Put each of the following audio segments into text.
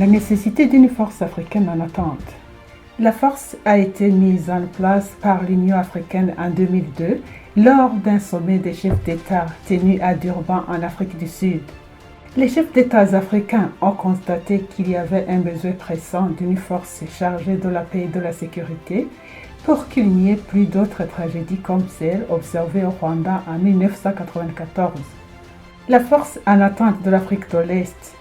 La nécessité d'une force africaine en attente. La force a été mise en place par l'Union africaine en 2002 lors d'un sommet des chefs d'État tenu à Durban en Afrique du Sud. Les chefs d'État africains ont constaté qu'il y avait un besoin pressant d'une force chargée de la paix et de la sécurité pour qu'il n'y ait plus d'autres tragédies comme celle observée au Rwanda en 1994. La force en attente de l'Afrique de l'Est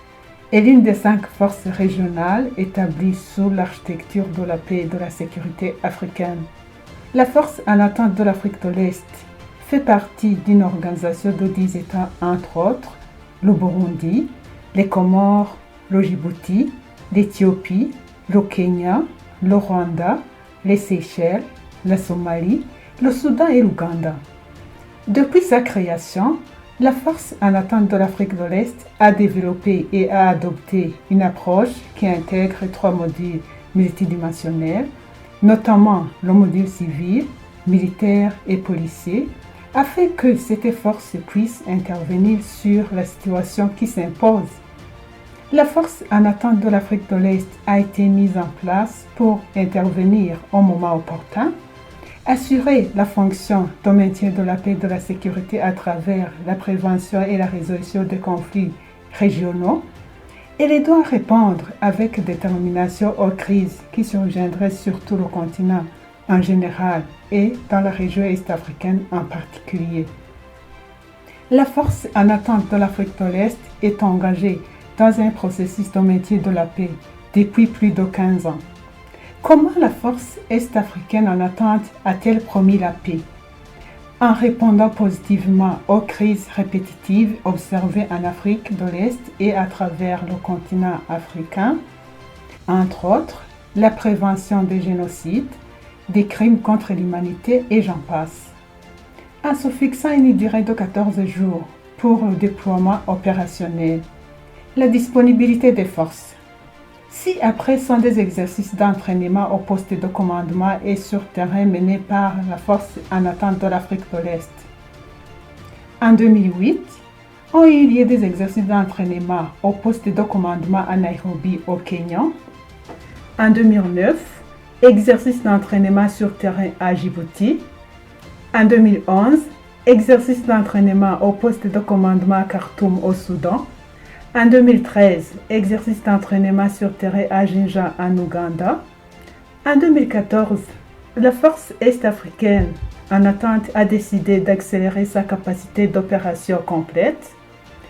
est l'une des 5 forces régionales établies sous l'architecture de la paix et de la sécurité africaine. La force en attente de l'Afrique de l'Est fait partie d'une organisation de 10 États, entre autres le Burundi, les Comores, le Djibouti, l'Éthiopie, le Kenya, le Rwanda, les Seychelles, la Somalie, le Soudan et l'Ouganda. Depuis sa création, la force en attente de l'Afrique de l'Est a développé et a adopté une approche qui intègre 3 modules multidimensionnels, notamment le module civil, militaire et policier, afin que cette force puisse intervenir sur la situation qui s'impose. La force en attente de l'Afrique de l'Est a été mise en place pour intervenir au moment opportun, assurer la fonction de maintien de la paix et de la sécurité à travers la prévention et la résolution des conflits régionaux, et elle doit répondre avec détermination aux crises qui surviendraient sur tout le continent en général et dans la région est-africaine en particulier. La force en attente de l'Afrique de l'Est est engagée dans un processus de maintien de la paix depuis plus de 15 ans. Comment la force est-africaine en attente a-t-elle promis la paix? En répondant positivement aux crises répétitives observées en Afrique de l'Est et à travers le continent africain, entre autres la prévention des génocides, des crimes contre l'humanité et j'en passe. En se fixant une durée de 14 jours pour le déploiement opérationnel, la disponibilité des forces. Si après sont des exercices d'entraînement au poste de commandement et sur terrain menés par la force en attente de l'Afrique de l'Est. En 2008, ont eu lieu des exercices d'entraînement au poste de commandement à Nairobi au Kenya. En 2009, exercice d'entraînement sur terrain à Djibouti. En 2011, exercice d'entraînement au poste de commandement à Khartoum au Soudan. En 2013, exercice d'entraînement sur terrain à Jinja en Ouganda. En 2014, la force est-africaine en attente a décidé d'accélérer sa capacité d'opération complète.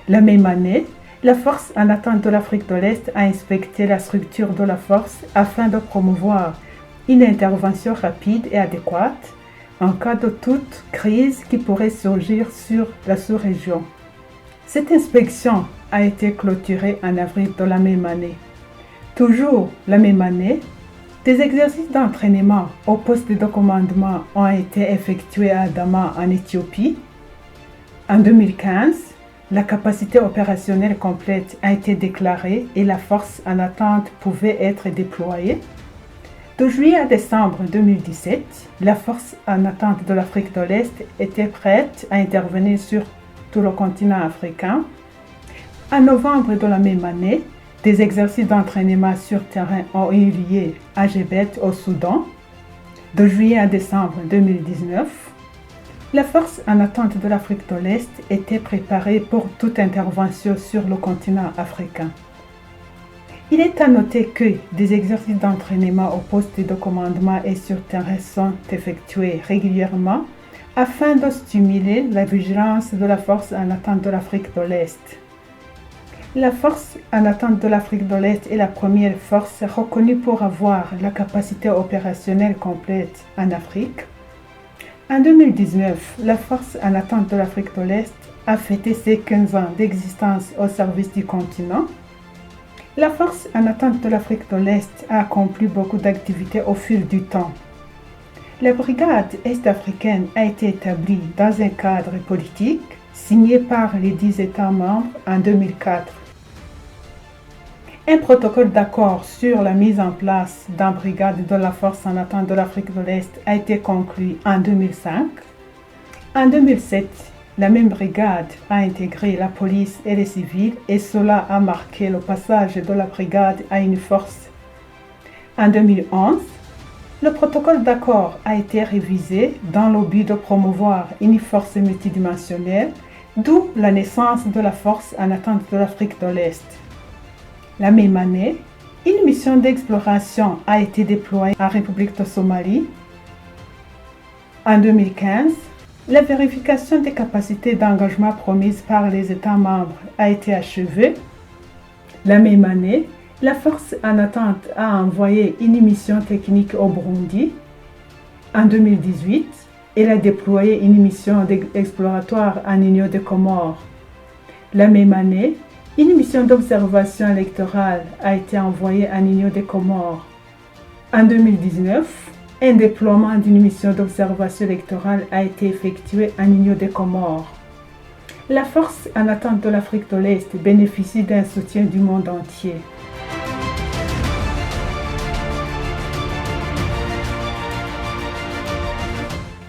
La même année, la force en attente de l'Afrique de l'Est a inspecté la structure de la force afin de promouvoir une intervention rapide et adéquate en cas de toute crise qui pourrait surgir sur la sous-région. Cette inspection a été clôturée en avril de la même année. Toujours la même année, des exercices d'entraînement au poste de commandement ont été effectués à Adama en Éthiopie. En 2015, la capacité opérationnelle complète a été déclarée et la force en attente pouvait être déployée. De juillet à décembre 2017, la force en attente de l'Afrique de l'Est était prête à intervenir sur tout le continent africain. En novembre de la même année, des exercices d'entraînement sur terrain ont eu lieu à Djibouti au Soudan. De juillet à décembre 2019, la force en attente de l'Afrique de l'Est était préparée pour toute intervention sur le continent africain. Il est à noter que des exercices d'entraînement au poste de commandement et sur terrain sont effectués régulièrement afin de stimuler la vigilance de la force en attente de l'Afrique de l'Est. La force en attente de l'Afrique de l'Est est la première force reconnue pour avoir la capacité opérationnelle complète en Afrique. En 2019, la force en attente de l'Afrique de l'Est a fêté ses 15 ans d'existence au service du continent. La force en attente de l'Afrique de l'Est a accompli beaucoup d'activités au fil du temps. La brigade est-africaine a été établie dans un cadre politique signé par les 10 États membres en 2004. Un protocole d'accord sur la mise en place d'une brigade de la force en attente de l'Afrique de l'Est a été conclu en 2005. En 2007, La même brigade a intégré la police et les civils et cela a marqué le passage de la brigade à une force. En 2011, le protocole d'accord a été révisé dans le but de promouvoir une force multidimensionnelle, d'où la naissance de la force en attente de l'Afrique de l'Est. La même année, une mission d'exploration a été déployée en République de Somalie. En 2015, la vérification des capacités d'engagement promises par les États membres a été achevée. La même année, la force en attente a envoyé une mission technique au Burundi. En 2018, elle a déployé une mission exploratoire en Union des Comores. La même année, une mission d'observation électorale a été envoyée en Union des Comores. En 2019, un déploiement d'une mission d'observation électorale a été effectué en Union des Comores. La force en attente de l'Afrique de l'Est bénéficie d'un soutien du monde entier.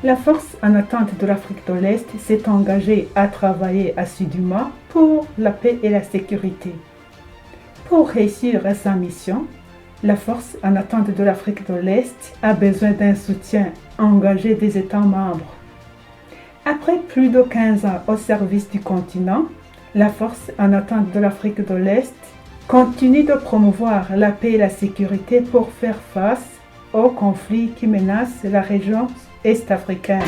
La force en attente de l'Afrique de l'Est s'est engagée à travailler assidûment pour la paix et la sécurité. Pour réussir à sa mission, la force en attente de l'Afrique de l'Est a besoin d'un soutien engagé des États membres. Après plus de 15 ans au service du continent, la force en attente de l'Afrique de l'Est continue de promouvoir la paix et la sécurité pour faire face aux conflits qui menacent la région est-africaine.